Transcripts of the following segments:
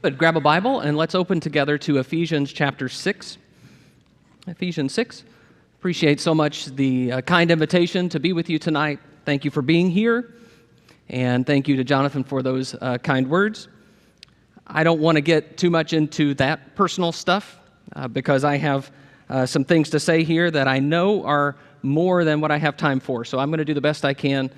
Good. Grab a Bible and let's open together to Ephesians chapter 6. Ephesians 6. Appreciate so much the kind invitation to be with you tonight. Thank you for being here, and thank you to Jonathan for those kind words. I don't want to get too much into that personal stuff because I have some things to say here that I know are more than what I have time for. So I'm going to do the best I can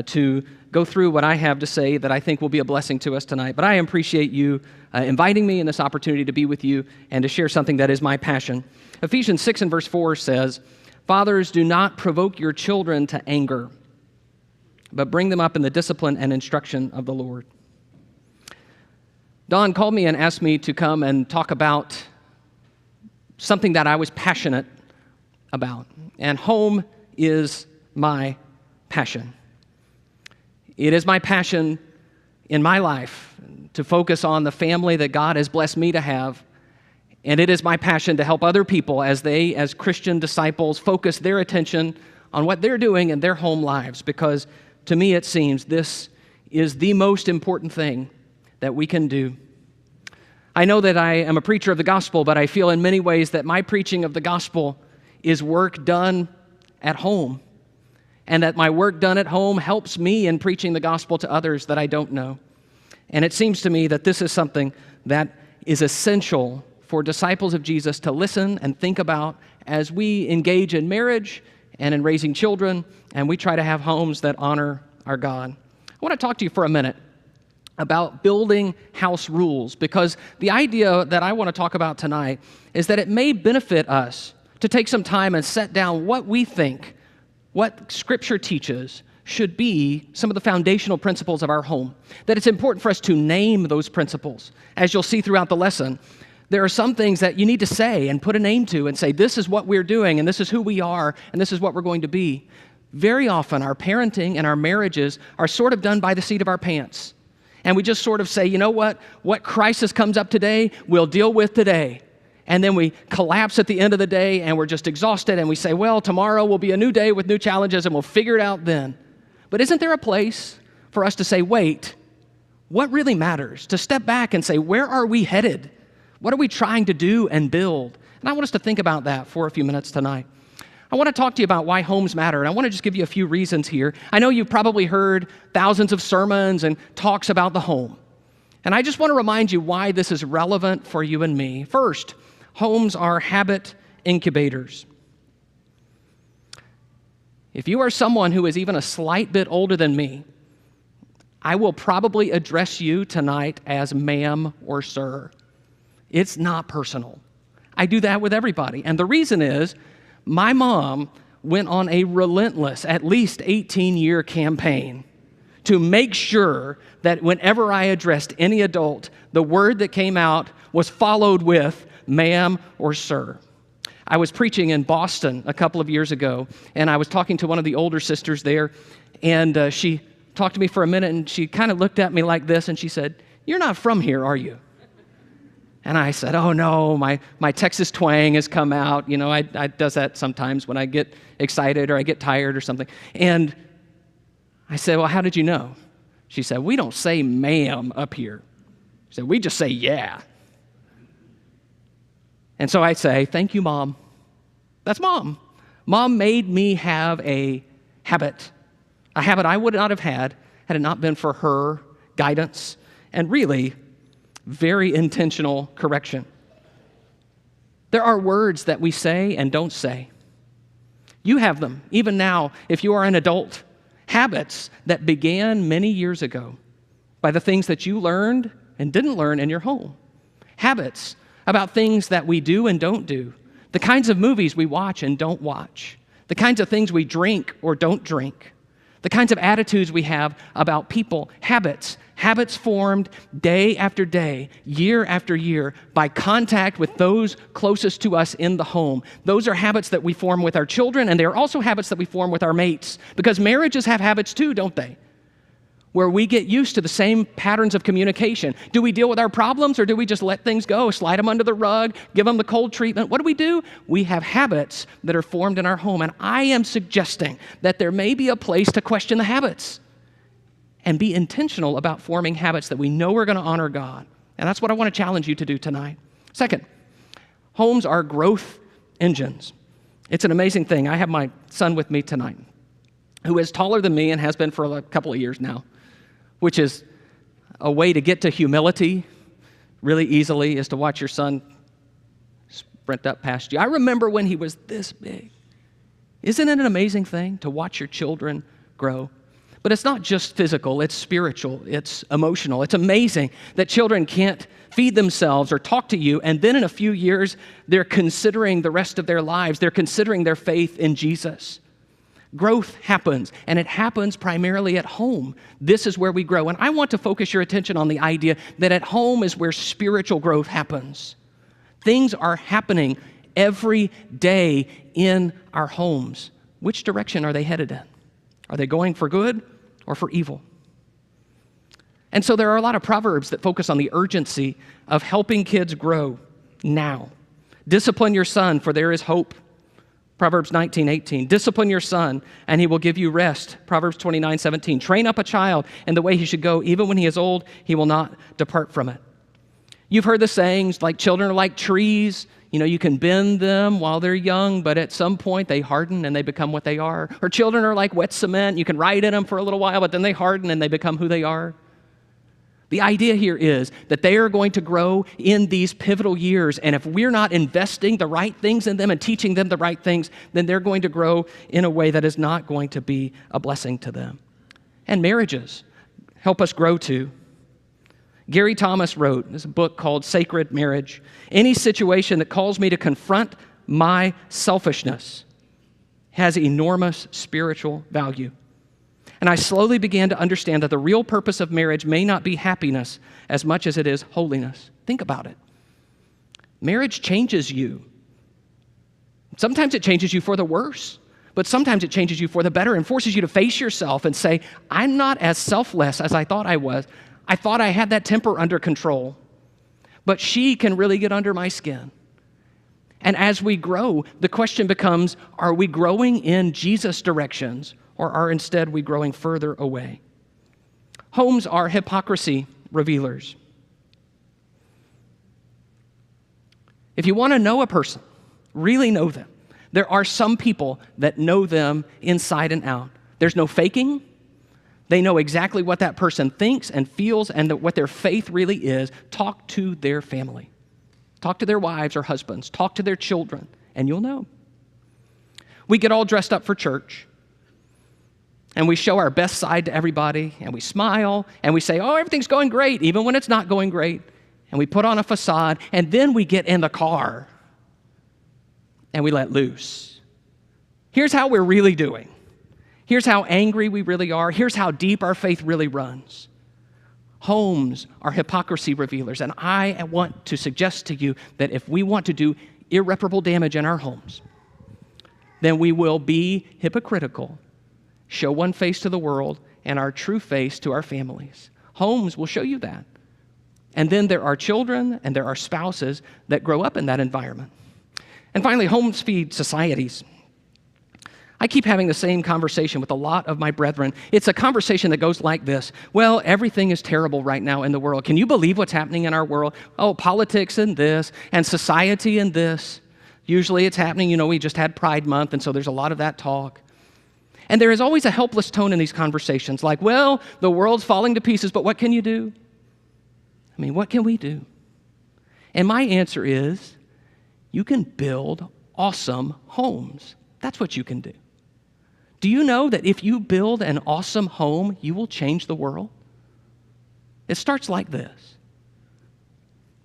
to go through what I have to say that I think will be a blessing to us tonight. But I appreciate you inviting me in this opportunity to be with you and to share something that is my passion. Ephesians 6 and verse 4 says, "Fathers, do not provoke your children to anger, but bring them up in the discipline and instruction of the Lord." Don called me and asked me to come and talk about something that I was passionate about, and home is my passion. It is my passion in my life to focus on the family that God has blessed me to have, and it is my passion to help other people as they, as Christian disciples, focus their attention on what they're doing in their home lives, because to me it seems this is the most important thing that we can do. I know that I am a preacher of the gospel, but I feel in many ways that my preaching of the gospel is work done at home, and that my work done at home helps me in preaching the gospel to others that I don't know. And it seems to me that this is something that is essential for disciples of Jesus to listen and think about as we engage in marriage and in raising children, and we try to have homes that honor our God. I want to talk to you for a minute about building house rules, because the idea that I want to talk about tonight is that it may benefit us to take some time and set down what we think, what Scripture teaches should be some of the foundational principles of our home. That it's important for us to name those principles. As you'll see throughout the lesson, there are some things that you need to say and put a name to and say, this is what we're doing, and this is who we are, and this is what we're going to be. Very often, our parenting and our marriages are sort of done by the seat of our pants. And we just sort of say, you know what crisis comes up today, we'll deal with today. And then we collapse at the end of the day, and we're just exhausted, and we say, well, tomorrow will be a new day with new challenges, and we'll figure it out then. But isn't there a place for us to say, wait, what really matters? To step back and say, where are we headed? What are we trying to do and build? And I want us to think about that for a few minutes tonight. I want to talk to you about why homes matter, and I want to just give you a few reasons here. I know you've probably heard thousands of sermons and talks about the home. And I just want to remind you why this is relevant for you and me. First, homes are habit incubators. If you are someone who is even a slight bit older than me, I will probably address you tonight as ma'am or sir. It's not personal. I do that with everybody. And the reason is, my mom went on a relentless, at least 18-year campaign to make sure that whenever I addressed any adult, the word that came out was followed with ma'am or sir. I was preaching in Boston a couple of years ago, and I was talking to one of the older sisters there, and she talked to me for a minute, and she kind of looked at me like this, and she said, "You're not from here, are you?" And I said, "Oh no, my Texas twang has come out. You know, I does that sometimes when I get excited or I get tired or something." And I said, "Well, how did you know?" She said, "We don't say ma'am up here." She said, "We just say yeah." And so I say, "Thank you, Mom." That's Mom. Mom made me have a habit I would not have had it not been for her guidance and really very intentional correction. There are words that we say and don't say. You have them, even now, if you are an adult. Habits that began many years ago by the things that you learned and didn't learn in your home. Habits about things that we do and don't do. The kinds of movies we watch and don't watch. The kinds of things we drink or don't drink. The kinds of attitudes we have about people. Habits formed day after day, year after year, by contact with those closest to us in the home. Those are habits that we form with our children, and they are also habits that we form with our mates. Because marriages have habits too, don't they? Where we get used to the same patterns of communication. Do we deal with our problems, or do we just let things go, slide them under the rug, give them the cold treatment? What do? We have habits that are formed in our home, and I am suggesting that there may be a place to question the habits and be intentional about forming habits that we know are going to honor God And that's what I want to challenge you to do tonight. Second, homes are growth engines. It's an amazing thing. I have my son with me tonight, who is taller than me and has been for a couple of years now, which is a way to get to humility really easily, is to watch your son sprint up past you. I remember when he was this big. Isn't it an amazing thing to watch your children grow? But it's not just physical, it's spiritual, it's emotional. It's amazing that children can't feed themselves or talk to you, and then in a few years, they're considering the rest of their lives. They're considering their faith in Jesus. Growth happens, and it happens primarily at home. This is where we grow. And I want to focus your attention on the idea that at home is where spiritual growth happens. Things are happening every day in our homes. Which direction are they headed in? Are they going for good or for evil? And so there are a lot of proverbs that focus on the urgency of helping kids grow now. Discipline your son, for there is hope. Proverbs 19:18. Discipline your son, and he will give you rest. Proverbs 29:17. Train up a child in the way he should go. Even when he is old, he will not depart from it. You've heard the sayings like children are like trees. You know, you can bend them while they're young, but at some point they harden and they become what they are. Or children are like wet cement. You can ride in them for a little while, but then they harden and they become who they are. The idea here is that they are going to grow in these pivotal years, and if we're not investing the right things in them and teaching them the right things, then they're going to grow in a way that is not going to be a blessing to them. And marriages help us grow too. Gary Thomas wrote, there's a book called Sacred Marriage. Any situation that calls me to confront my selfishness has enormous spiritual value. And I slowly began to understand that the real purpose of marriage may not be happiness as much as it is holiness. Think about it. Marriage changes you. Sometimes it changes you for the worse, but sometimes it changes you for the better and forces you to face yourself and say, I'm not as selfless as I thought I was. I thought I had that temper under control, but she can really get under my skin. And as we grow, the question becomes, are we growing in Jesus' directions, or are instead we growing further away? Homes are hypocrisy revealers. If you want to know a person, really know them, there are some people that know them inside and out. There's no faking. They know exactly what that person thinks and feels and what their faith really is. Talk to their family. Talk to their wives or husbands. Talk to their children, and you'll know. We get all dressed up for church, and we show our best side to everybody, and we smile, and we say, oh, everything's going great, even when it's not going great. And we put on a facade, and then we get in the car, and we let loose. Here's how we're really doing. Here's how angry we really are. Here's how deep our faith really runs. Homes are hypocrisy revealers, and I want to suggest to you that if we want to do irreparable damage in our homes, then we will be hypocritical, show one face to the world and our true face to our families. Homes will show you that. And then there are children and there are spouses that grow up in that environment. And finally, homes feed societies. I keep having the same conversation with a lot of my brethren. It's a conversation that goes like this. Well, everything is terrible right now in the world. Can you believe what's happening in our world? Oh, politics and this, and society and this. Usually it's happening, we just had Pride Month, and so there's a lot of that talk. And there is always a helpless tone in these conversations, like, well, the world's falling to pieces, but what can you do? What can we do? And my answer is, you can build awesome homes. That's what you can do. Do you know that if you build an awesome home, you will change the world? It starts like this.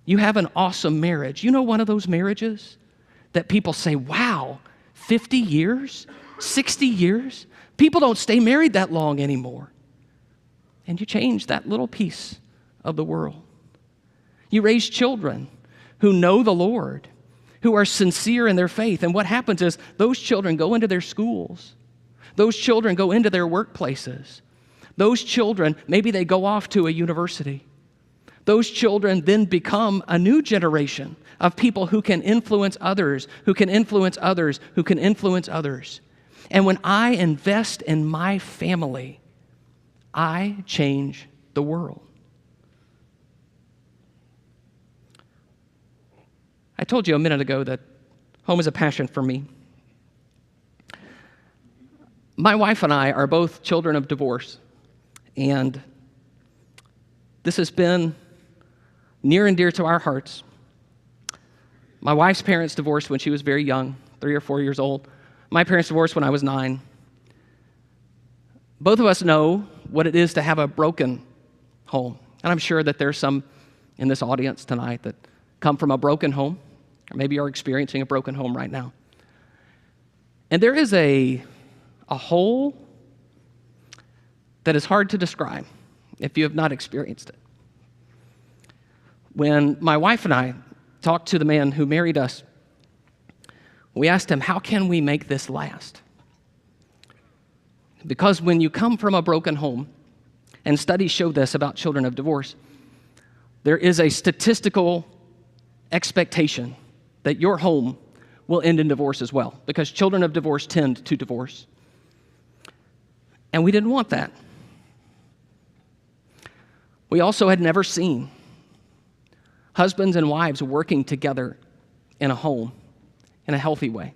You have an awesome marriage. You know one of those marriages that people say, wow, 50 years, 60 years? People don't stay married that long anymore. And you change that little piece of the world. You raise children who know the Lord, who are sincere in their faith. And what happens is those children go into their schools. Those children go into their workplaces. Those children, maybe they go off to a university. Those children then become a new generation of people who can influence others, who can influence others, who can influence others. And when I invest in my family, I change the world. I told you a minute ago that home is a passion for me. My wife and I are both children of divorce, and this has been near and dear to our hearts. My wife's parents divorced when she was very young, 3 or 4 years old. My parents divorced when I was 9. Both of us know what it is to have a broken home, and I'm sure that there's some in this audience tonight that come from a broken home, or maybe you're experiencing a broken home right now. And there is a hole that is hard to describe if you have not experienced it. When my wife and I talked to the man who married us, we asked him, how can we make this last? Because when you come from a broken home, and studies show this about children of divorce, there is a statistical expectation that your home will end in divorce as well, because children of divorce tend to divorce. And we didn't want that. We also had never seen husbands and wives working together in a home in a healthy way.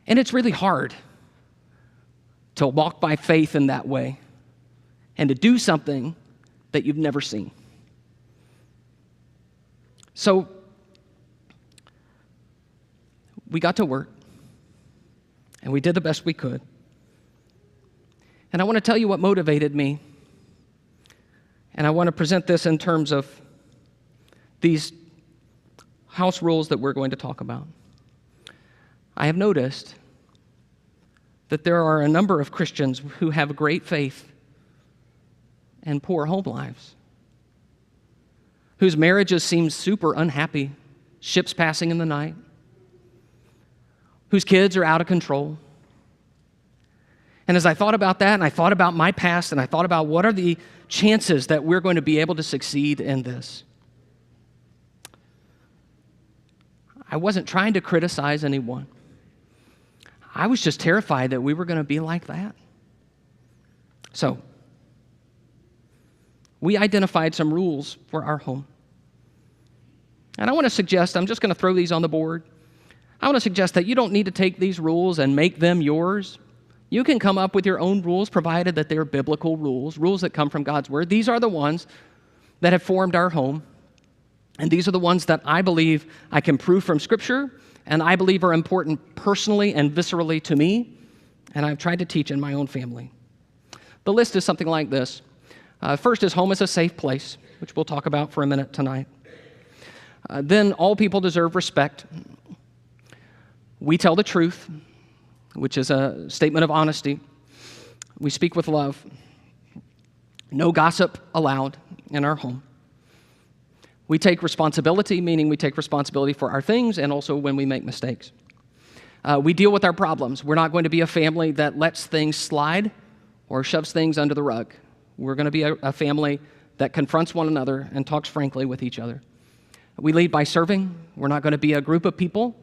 And it's really hard to walk by faith in that way and to do something that you've never seen. So we got to work, and we did the best we could. And I want to tell you what motivated me, and I want to present this in terms of these house rules that we're going to talk about. I have noticed that there are a number of Christians who have great faith and poor home lives, whose marriages seem super unhappy, ships passing in the night, whose kids are out of control. And as I thought about that, and I thought about my past, and I thought about what are the chances that we're going to be able to succeed in this, I wasn't trying to criticize anyone. I was just terrified that we were going to be like that. So, we identified some rules for our home. And I want to suggest, I'm just going to throw these on the board. I want to suggest that you don't need to take these rules and make them yours. You can come up with your own rules, provided that they're biblical rules that come from God's Word. These are the ones that have formed our home. And these are the ones that I believe I can prove from Scripture, and I believe are important personally and viscerally to me, and I've tried to teach in my own family. The list is something like this. First is home is a safe place, which we'll talk about for a minute tonight. Then all people deserve respect. We tell the truth, which is a statement of honesty. We speak with love. No gossip allowed in our home. We take responsibility, meaning we take responsibility for our things and also when we make mistakes. We deal with our problems. We're not going to be a family that lets things slide or shoves things under the rug. We're going to be a family that confronts one another and talks frankly with each other. We lead by serving. We're not going to be a group of people,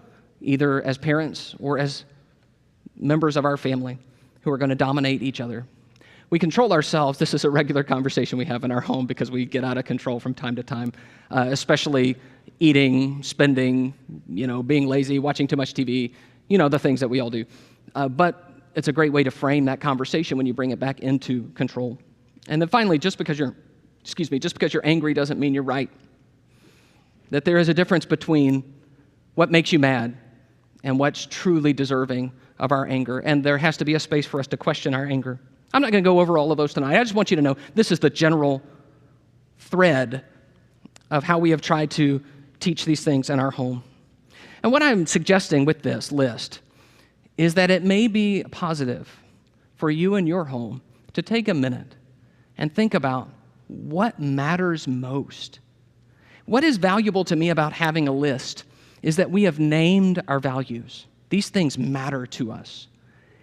either as parents or as members of our family, who are going to dominate each other. We control ourselves. This is a regular conversation we have in our home because we get out of control from time to time, especially eating, spending, being lazy, watching too much TV, the things that we all do. But it's a great way to frame that conversation when you bring it back into control. And then finally, just because you're angry doesn't mean you're right. That there is a difference between what makes you mad and what's truly deserving of our anger. And there has to be a space for us to question our anger. I'm not going to go over all of those tonight. I just want you to know this is the general thread of how we have tried to teach these things in our home. And what I'm suggesting with this list is that it may be positive for you and your home to take a minute and think about what matters most. What is valuable to me about having a list is that we have named our values. These things matter to us.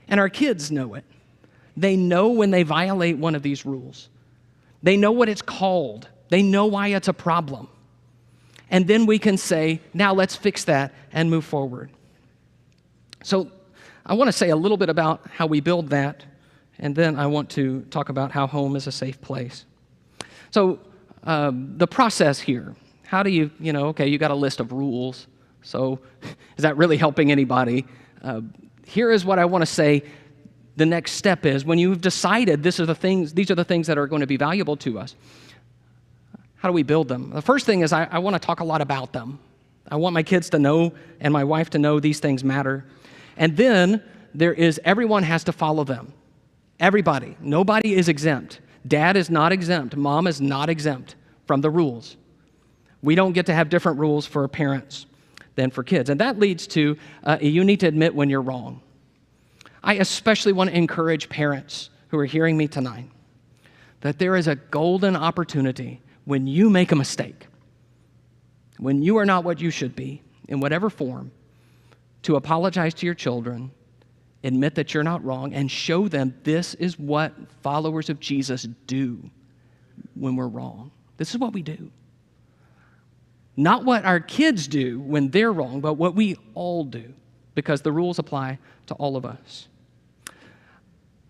And our kids know it. They know when they violate one of these rules. They know what it's called. They know why it's a problem. And then we can say, now let's fix that and move forward. So I want to say a little bit about how we build that, and then I want to talk about how home is a safe place. So the process here, How do okay, you got a list of rules. So is that really helping anybody? Here is what I want to say the next step is. When you've decided these are the things that are going to be valuable to us, how do we build them? The first thing is I want to talk a lot about them. I want my kids to know and my wife to know these things matter. And then everyone has to follow them. Everybody. Nobody is exempt. Dad is not exempt. Mom is not exempt from the rules. We don't get to have different rules for parents than for kids. And that leads to you need to admit when you're wrong. I especially want to encourage parents who are hearing me tonight that there is a golden opportunity when you make a mistake, when you are not what you should be, in whatever form, to apologize to your children, admit that you're not wrong, and show them this is what followers of Jesus do when we're wrong. This is what we do. Not what our kids do when they're wrong, but what we all do, because the rules apply to all of us.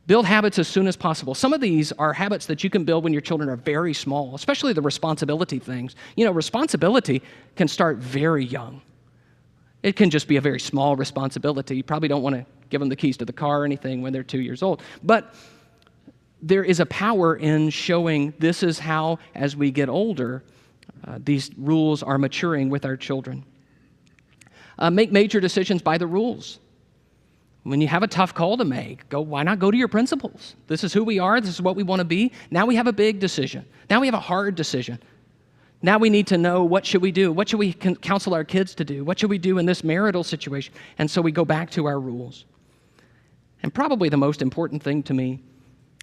Build habits as soon as possible. Some of these are habits that you can build when your children are very small, especially the responsibility things. Responsibility can start very young. It can just be a very small responsibility. You probably don't want to give them the keys to the car or anything when they're 2 years old. But there is a power in showing this is how, as we get older, these rules are maturing with our children. Make major decisions by the rules. When you have a tough call to make, why not go to your principles? This is who we are. This is what we want to be. Now we have a big decision. Now we have a hard decision. Now we need to know, what should we do? What should we counsel our kids to do? What should we do in this marital situation? And so we go back to our rules. And probably the most important thing to me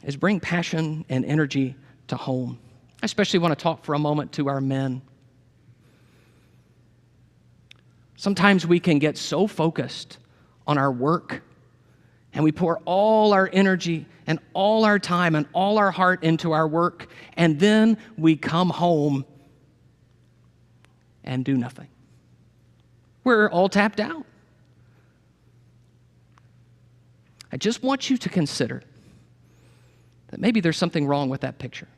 is bring passion and energy to home. I especially want to talk for a moment to our men. Sometimes we can get so focused on our work, and we pour all our energy and all our time and all our heart into our work, and then we come home and do nothing. We're all tapped out. I just want you to consider that maybe there's something wrong with that picture,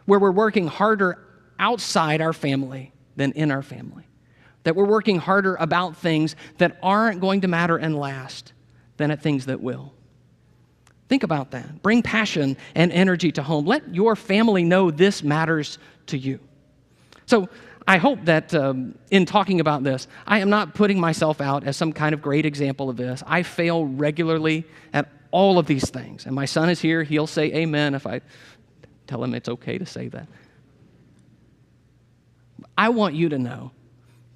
where we're working harder outside our family than in our family, that we're working harder about things that aren't going to matter and last than at things that will. Think about that. Bring passion and energy to home. Let your family know this matters to you. So I hope that in talking about this, I am not putting myself out as some kind of great example of this. I fail regularly at all of these things. And my son is here. He'll say amen if I tell him it's okay to say that. I want you to know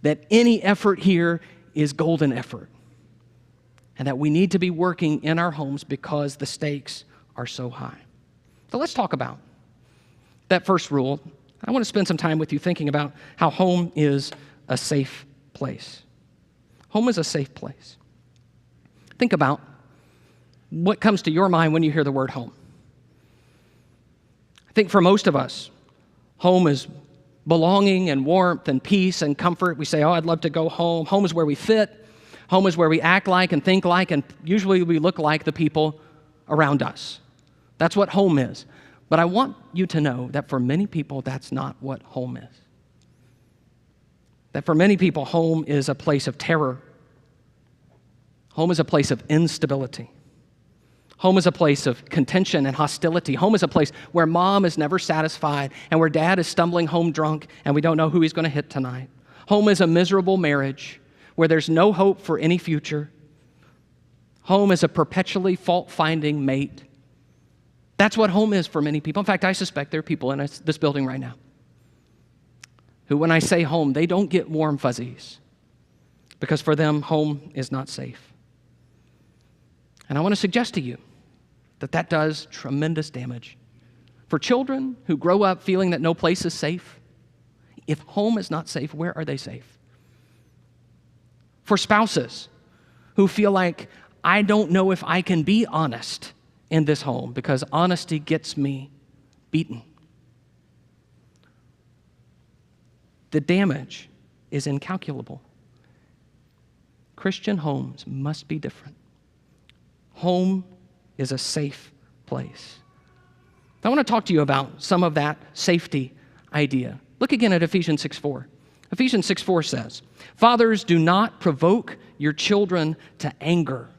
that any effort here is golden effort, and that we need to be working in our homes because the stakes are so high. So let's talk about that first rule. I want to spend some time with you thinking about how home is a safe place. Home is a safe place. Think about what comes to your mind when you hear the word home. I think for most of us, home is belonging and warmth and peace and comfort. We say, I'd love to go home. Home is where we fit. Home is where we act like and think like, and usually we look like the people around us. That's what home is. But I want you to know that for many people, that's not what home is. That for many people, home is a place of terror. Home is a place of instability. Home is a place of contention and hostility. Home is a place where mom is never satisfied and where dad is stumbling home drunk and we don't know who he's going to hit tonight. Home is a miserable marriage where there's no hope for any future. Home is a perpetually fault-finding mate. That's what home is for many people. In fact, I suspect there are people in this building right now who, when I say home, they don't get warm fuzzies because for them, home is not safe. And I want to suggest to you that that does tremendous damage. For children who grow up feeling that no place is safe, if home is not safe, where are they safe? For spouses who feel like, I don't know if I can be honest in this home because honesty gets me beaten. The damage is incalculable. Christian homes must be different. Home is a safe place. I want to talk to you about some of that safety idea Look again at Ephesians 6:4. Ephesians 6:4 says, "Fathers, do not provoke your children to anger,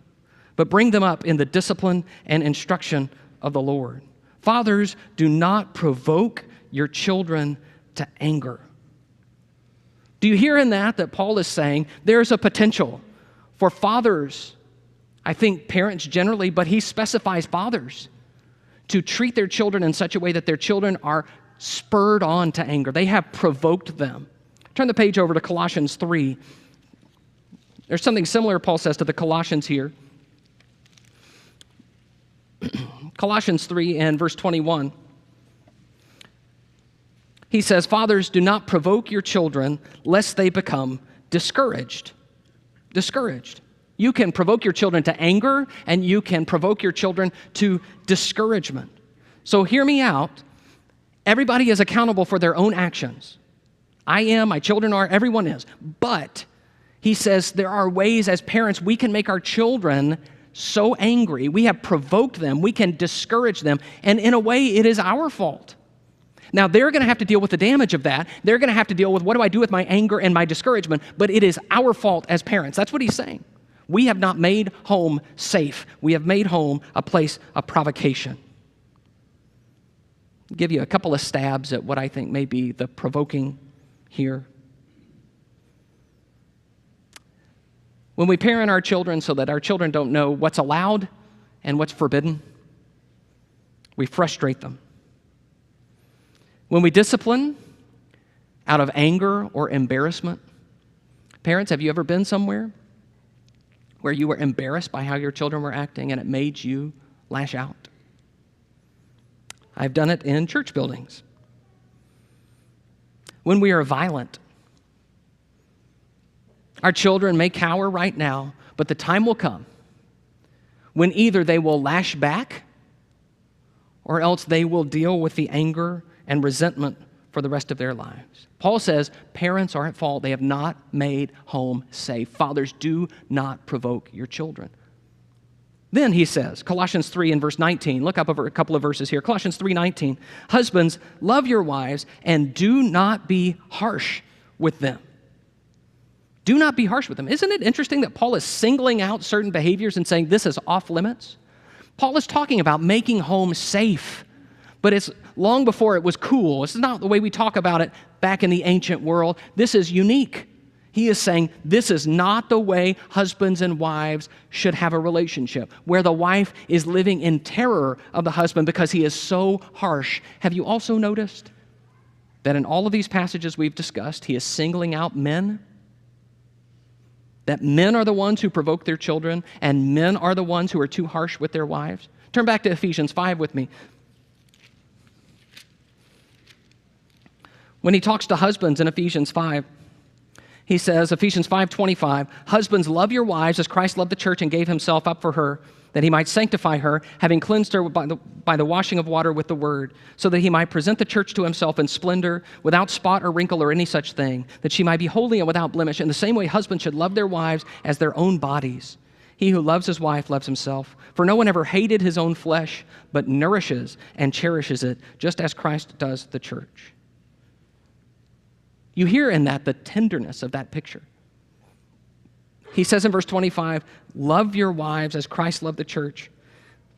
but bring them up in the discipline and instruction of the Lord." Fathers, do not provoke your children to anger. Do you hear in that Paul is saying there's a potential for fathers, I think parents generally, but he specifies fathers, to treat their children in such a way that their children are spurred on to anger. They have provoked them. Turn the page over to Colossians 3. There's something similar, Paul says, to the Colossians here. Colossians 3 and verse 21. He says, "Fathers, do not provoke your children, lest they become discouraged." Discouraged. You can provoke your children to anger, and you can provoke your children to discouragement. So hear me out. Everybody is accountable for their own actions. I am, my children are, everyone is. But he says there are ways as parents we can make our children so angry. We have provoked them. We can discourage them. And in a way, it is our fault. Now, they're going to have to deal with the damage of that. They're going to have to deal with what do I do with my anger and my discouragement. But it is our fault as parents. That's what he's saying. We have not made home safe. We have made home a place of provocation. I'll give you a couple of stabs at what I think may be the provoking here. When we parent our children so that our children don't know what's allowed and what's forbidden, we frustrate them. When we discipline out of anger or embarrassment, parents, have you ever been somewhere where you were embarrassed by how your children were acting and it made you lash out? I've done it in church buildings. When we are violent, our children may cower right now, but the time will come when either they will lash back or else they will deal with the anger and resentment for the rest of their lives. Paul says parents are at fault. They have not made home safe. Fathers, do not provoke your children. Then he says, Colossians 3 and verse 19, look up over a couple of verses here. Colossians 3:19, "Husbands, love your wives and do not be harsh with them." Do not be harsh with them. Isn't it interesting that Paul is singling out certain behaviors and saying this is off limits? Paul is talking about making home safe, but it's long before it was cool. This is not the way we talk about it back in the ancient world. This is unique. He is saying this is not the way husbands and wives should have a relationship, where the wife is living in terror of the husband because he is so harsh. Have you also noticed that in all of these passages we've discussed, he is singling out men? That men are the ones who provoke their children, and men are the ones who are too harsh with their wives? Turn back to Ephesians 5 with me. When he talks to husbands in Ephesians 5, he says, Ephesians 5:25, "Husbands, love your wives as Christ loved the church and gave himself up for her, that he might sanctify her, having cleansed her by the washing of water with the word, so that he might present the church to himself in splendor, without spot or wrinkle or any such thing, that she might be holy and without blemish. In the same way, husbands should love their wives as their own bodies. He who loves his wife loves himself. For no one ever hated his own flesh, but nourishes and cherishes it, just as Christ does the church." You hear in that the tenderness of that picture. He says in verse 25, "Love your wives as Christ loved the church."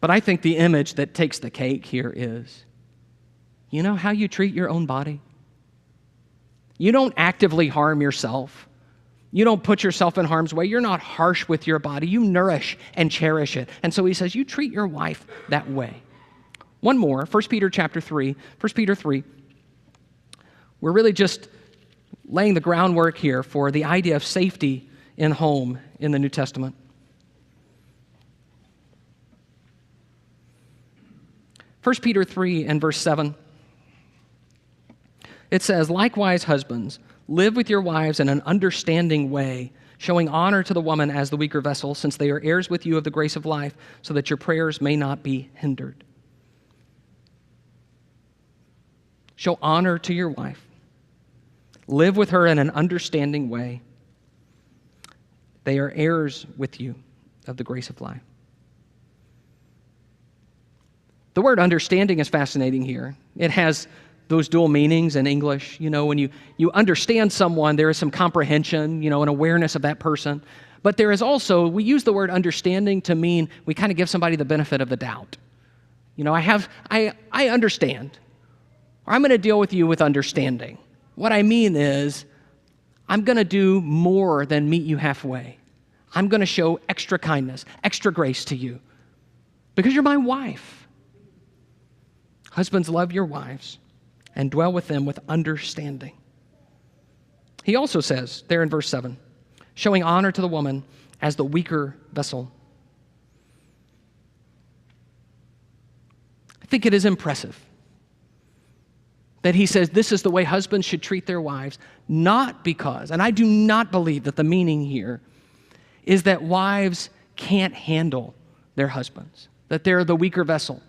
But I think the image that takes the cake here is, you know how you treat your own body? You don't actively harm yourself. You don't put yourself in harm's way. You're not harsh with your body. You nourish and cherish it. And so he says, you treat your wife that way. One more, 1 Peter chapter 3. 1 Peter 3. We're really just laying the groundwork here for the idea of safety in home in the New Testament. 1 Peter 3 and verse 7. It says, "Likewise, husbands, live with your wives in an understanding way, showing honor to the woman as the weaker vessel, since they are heirs with you of the grace of life, so that your prayers may not be hindered." Show honor to your wife. Live with her in an understanding way. They are heirs with you of the grace of life. The word understanding is fascinating here. It has those dual meanings in English. You know, when you understand someone, there is some comprehension, you know, an awareness of that person. But there is also, we use the word understanding to mean we kind of give somebody the benefit of the doubt. You know, I understand, or I'm going to deal with you with understanding. What I mean is, I'm going to do more than meet you halfway. I'm going to show extra kindness, extra grace to you, because you're my wife. Husbands, love your wives and dwell with them with understanding. He also says there in verse 7, showing honor to the woman as the weaker vessel. I think it is impressive that he says this is the way husbands should treat their wives, not because, and I do not believe that the meaning here is that wives can't handle their husbands, that they're the weaker vessel.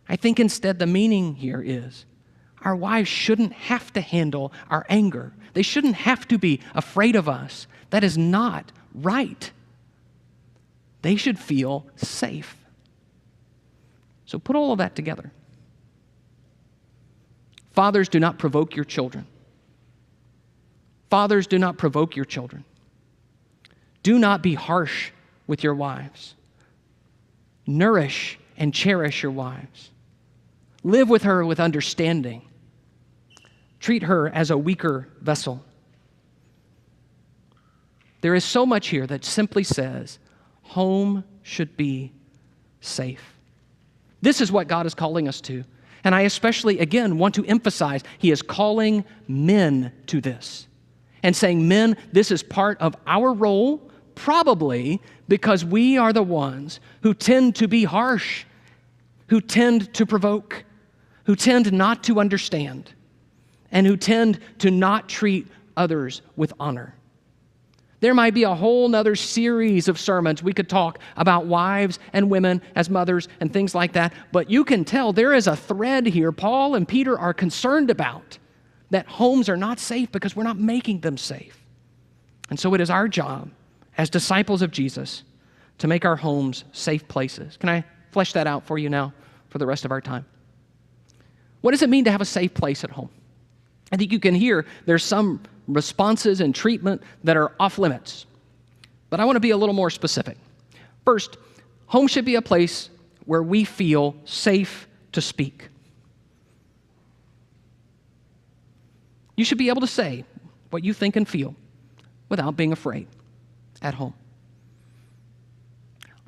I think instead the meaning here is our wives shouldn't have to handle our anger. They shouldn't have to be afraid of us. That is not right. They should feel safe. So put all of that together. Fathers, do not provoke your children. Fathers, do not provoke your children. Do not be harsh with your wives. Nourish and cherish your wives. Live with her with understanding. Treat her as a weaker vessel. There is so much here that simply says, home should be safe. This is what God is calling us to. And I especially, again, want to emphasize, He is calling men to this. And saying, men, this is part of our role, probably because we are the ones who tend to be harsh, who tend to provoke, who tend not to understand, and who tend to not treat others with honor. There might be a whole nother series of sermons we could talk about wives and women as mothers and things like that, but you can tell there is a thread here Paul and Peter are concerned about, that homes are not safe because we're not making them safe. And so it is our job as disciples of Jesus to make our homes safe places. Can I flesh that out for you now for the rest of our time? What does it mean to have a safe place at home? I think you can hear there's some responses and treatment that are off limits. But I want to be a little more specific. First, home should be a place where we feel safe to speak. You should be able to say what you think and feel without being afraid at home.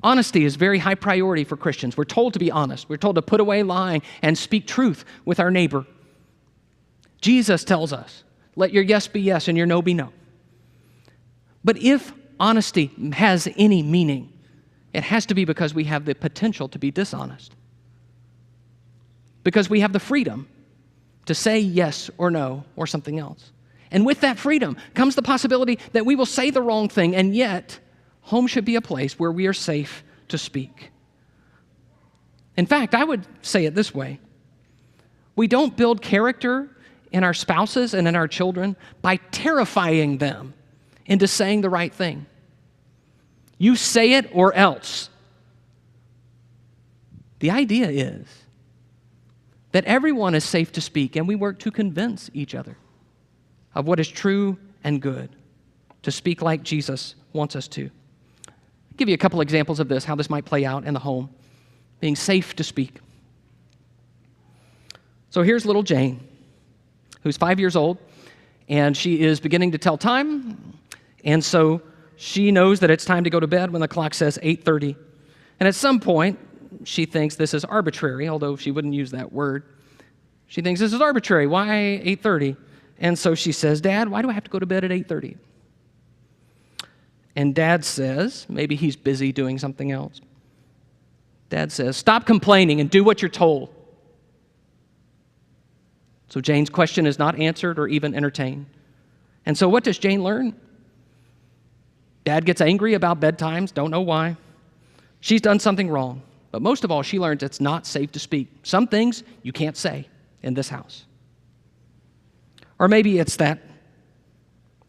Honesty is very high priority for Christians. We're told to be honest. We're told to put away lying and speak truth with our neighbor. Jesus tells us, let your yes be yes and your no be no. But if honesty has any meaning, it has to be because we have the potential to be dishonest. Because we have the freedom to say yes or no or something else. And with that freedom comes the possibility that we will say the wrong thing, and yet home should be a place where we are safe to speak. In fact, I would say it this way. We don't build character in our spouses and in our children by terrifying them into saying the right thing. You say it or else. The idea is that everyone is safe to speak, and we work to convince each other of what is true and good, to speak like Jesus wants us to. I'll give you a couple examples of this, how this might play out in the home, being safe to speak. So here's little Jane, who's 5 years old, and she is beginning to tell time, and so she knows that it's time to go to bed when the clock says 8:30. And at some point, she thinks this is arbitrary, although she wouldn't use that word. She thinks this is arbitrary. Why 8:30? And so she says, Dad, why do I have to go to bed at 8:30? And Dad says, maybe he's busy doing something else. Dad says, stop complaining and do what you're told. So Jane's question is not answered or even entertained. And so what does Jane learn? Dad gets angry about bedtimes, don't know why. She's done something wrong. But most of all, she learns it's not safe to speak. Some things you can't say in this house. Or maybe it's that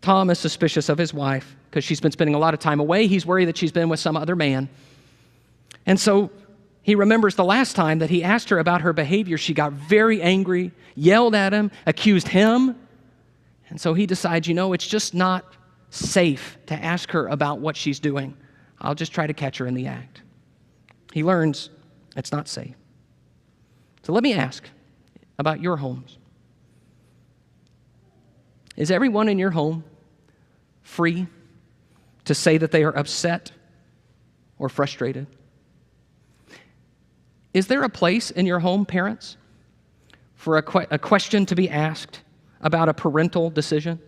Tom is suspicious of his wife because she's been spending a lot of time away. He's worried that she's been with some other man. And so He remembers the last time that he asked her about her behavior. She got very angry, yelled at him, accused him. And so he decides, it's just not safe to ask her about what she's doing. I'll just try to catch her in the act. He learns it's not safe. So let me ask about your homes. Is everyone in your home free to say that they are upset or frustrated? Is there a place in your home, parents, for a question to be asked about a parental decision?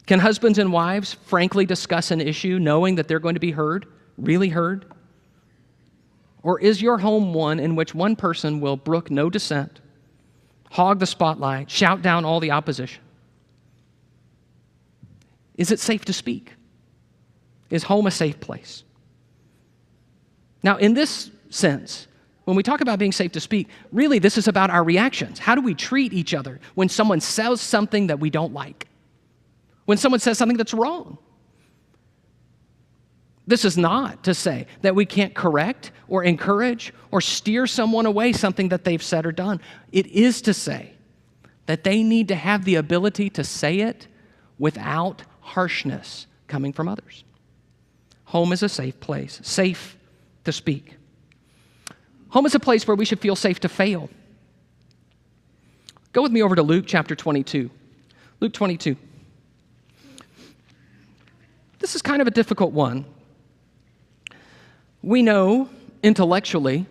Can husbands and wives frankly discuss an issue knowing that they're going to be heard, really heard? Or is your home one in which one person will brook no dissent, hog the spotlight, shout down all the opposition? Is it safe to speak? Is home a safe place? Now, in this sense, when we talk about being safe to speak, really this is about our reactions. How do we treat each other when someone says something that we don't like? When someone says something that's wrong? This is not to say that we can't correct or encourage or steer someone away something that they've said or done. It is to say that they need to have the ability to say it without harshness coming from others. Home is a safe place, safe to speak. Home is a place where we should feel safe to fail. Go with me over to Luke chapter 22. Luke 22. This is kind of a difficult one. We know intellectually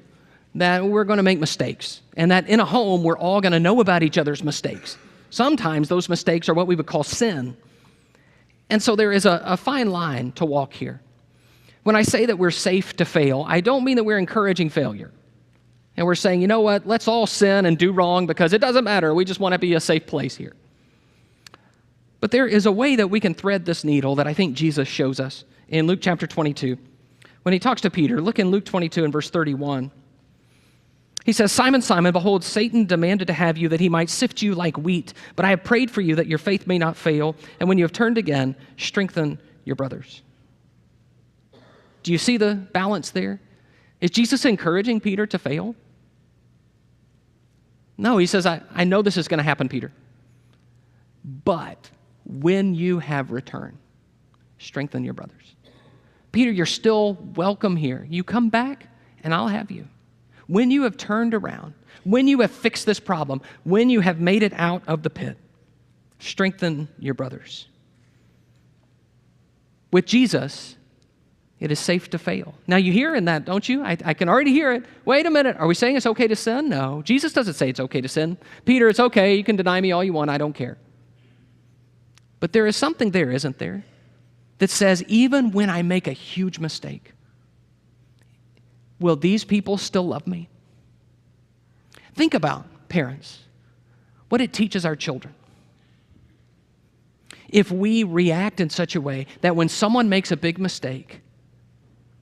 that we're going to make mistakes, and that in a home we're all going to know about each other's mistakes. Sometimes those mistakes are what we would call sin. And so there is a fine line to walk here. When I say that we're safe to fail, I don't mean that we're encouraging failure. And we're saying, you know what, let's all sin and do wrong because it doesn't matter. We just want to be a safe place here. But there is a way that we can thread this needle that I think Jesus shows us in Luke chapter 22. When he talks to Peter, look in Luke 22 and verse 31. He says, Simon, Simon, behold, Satan demanded to have you that he might sift you like wheat, but I have prayed for you that your faith may not fail, and when you have turned again, strengthen your brothers. Do you see the balance there? Is Jesus encouraging Peter to fail? No, he says, I know this is going to happen, Peter. But when you have returned, strengthen your brothers. Peter, you're still welcome here. You come back, and I'll have you. When you have turned around, when you have fixed this problem, when you have made it out of the pit, strengthen your brothers. With Jesus, it is safe to fail. Now, you hear in that, don't you? I can already hear it. Wait a minute. Are we saying it's okay to sin? No. Jesus doesn't say it's okay to sin. Peter, it's okay. You can deny me all you want. I don't care. But there is something there, isn't there, that says even when I make a huge mistake, will these people still love me? Think about, parents, what it teaches our children. If we react in such a way that when someone makes a big mistake,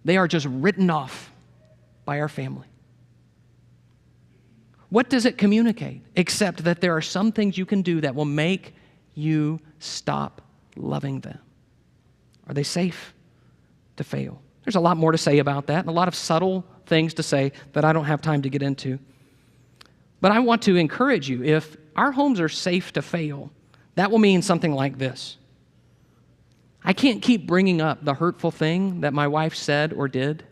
they are just written off by our family. What does it communicate? Except that there are some things you can do that will make you stop loving them. Are they safe to fail? There's a lot more to say about that and a lot of subtle things to say that I don't have time to get into. But I want to encourage you, if our homes are safe to fail, that will mean something like this. I can't keep bringing up the hurtful thing that my wife said or did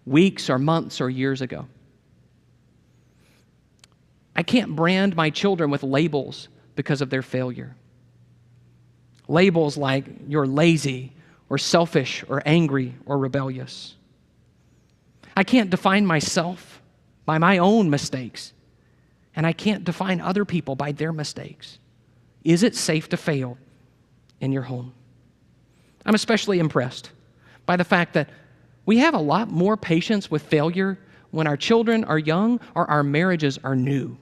weeks or months or years ago. I can't brand my children with labels because of their failure. Labels like you're lazy or selfish or angry or rebellious. I can't define myself by my own mistakes, and I can't define other people by their mistakes. Is it safe to fail in your home? I'm especially impressed by the fact that we have a lot more patience with failure when our children are young or our marriages are new.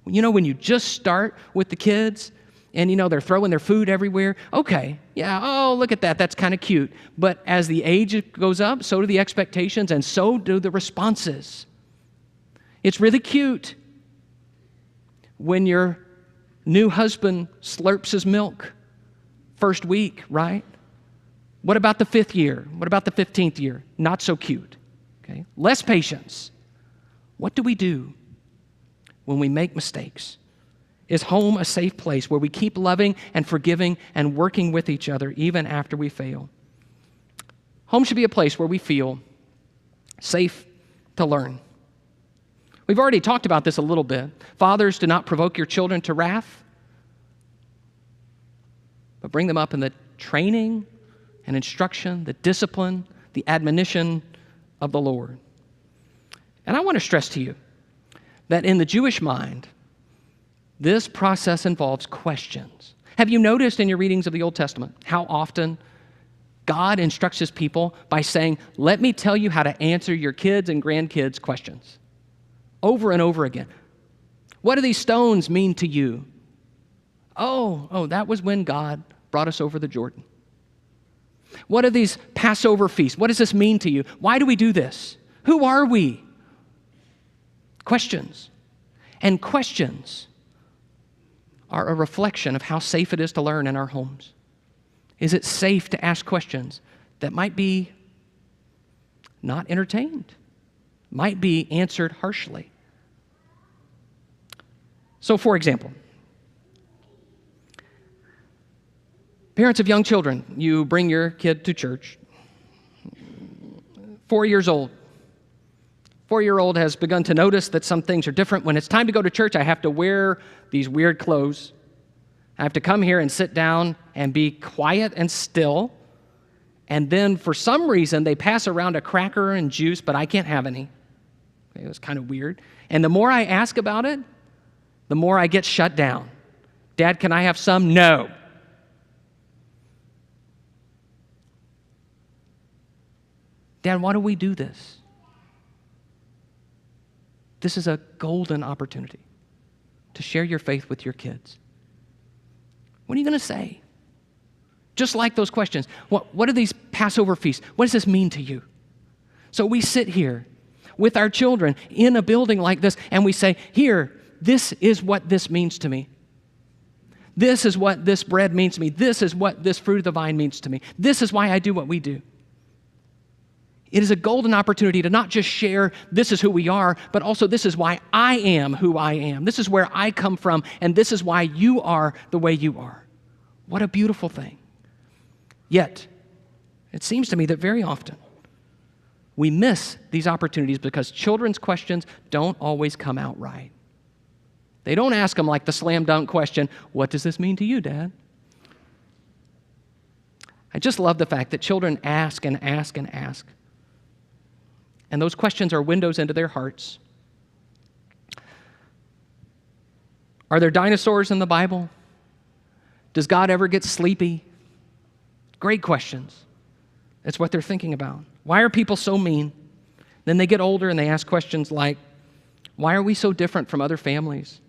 You know, when you just start with the kids and, they're throwing their food everywhere, okay, yeah, oh, look at that, that's kind of cute. But as the age goes up, so do the expectations and so do the responses. It's really cute when your new husband slurps his milk first week, right? What about the 5th year? What about the 15th year? Not so cute. Okay? Less patience. What do we do when we make mistakes? Is home a safe place where we keep loving and forgiving and working with each other even after we fail? Home should be a place where we feel safe to learn. We've already talked about this a little bit. Fathers, do not provoke your children to wrath, but bring them up in the training and instruction, the discipline, the admonition of the Lord. And I want to stress to you that in the Jewish mind, this process involves questions. Have you noticed in your readings of the Old Testament how often God instructs his people by saying, let me tell you how to answer your kids' and grandkids' questions? Over and over again. What do these stones mean to you? Oh, that was when God brought us over the Jordan. What are these Passover feasts? What does this mean to you? Why do we do this? Who are we? Questions. And questions are a reflection of how safe it is to learn in our homes. Is it safe to ask questions that might be not entertained, might be answered harshly? So, for example, parents of young children, you bring your kid to church. 4 years old. 4-year-old has begun to notice that some things are different. When it's time to go to church, I have to wear these weird clothes. I have to come here and sit down and be quiet and still. And then for some reason, they pass around a cracker and juice, but I can't have any. It was kind of weird. And the more I ask about it, the more I get shut down. Dad, can I have some? No. Dad, why do we do this? This is a golden opportunity to share your faith with your kids. What are you going to say? Just like those questions. What are these Passover feasts? What does this mean to you? So we sit here with our children in a building like this, and we say, here, this is what this means to me. This is what this bread means to me. This is what this fruit of the vine means to me. This is why I do what we do. It is a golden opportunity to not just share this is who we are, but also this is why I am who I am. This is where I come from, and this is why you are the way you are. What a beautiful thing. Yet, it seems to me that very often we miss these opportunities because children's questions don't always come out right. They don't ask them like the slam dunk question, what does this mean to you, Dad? I just love the fact that children ask and ask and ask. And those questions are windows into their hearts. Are there dinosaurs in the Bible? Does God ever get sleepy? Great questions. That's what they're thinking about. Why are people so mean? Then they get older and they ask questions like, why are we so different from other families?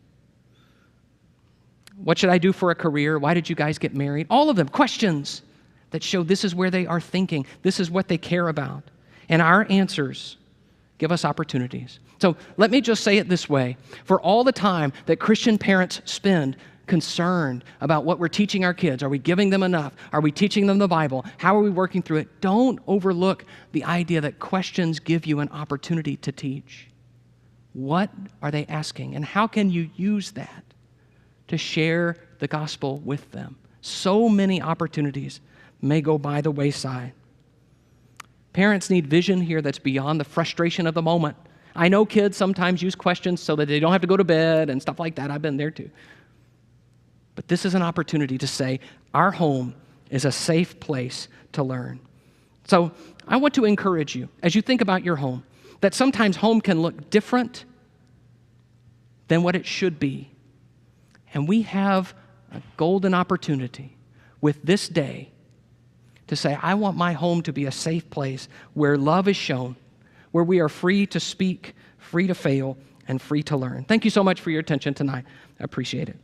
What should I do for a career? Why did you guys get married? All of them, questions that show this is where they are thinking. This is what they care about. And our answers give us opportunities. So let me just say it this way. For all the time that Christian parents spend concerned about what we're teaching our kids, are we giving them enough? Are we teaching them the Bible? How are we working through it? Don't overlook the idea that questions give you an opportunity to teach. What are they asking? And how can you use that to share the gospel with them? So many opportunities may go by the wayside. Parents need vision here that's beyond the frustration of the moment. I know kids sometimes use questions so that they don't have to go to bed and stuff like that. I've been there too. But this is an opportunity to say, our home is a safe place to learn. So I want to encourage you, as you think about your home, that sometimes home can look different than what it should be. And we have a golden opportunity with this day to say, I want my home to be a safe place where love is shown, where we are free to speak, free to fail, and free to learn. Thank you so much for your attention tonight. I appreciate it.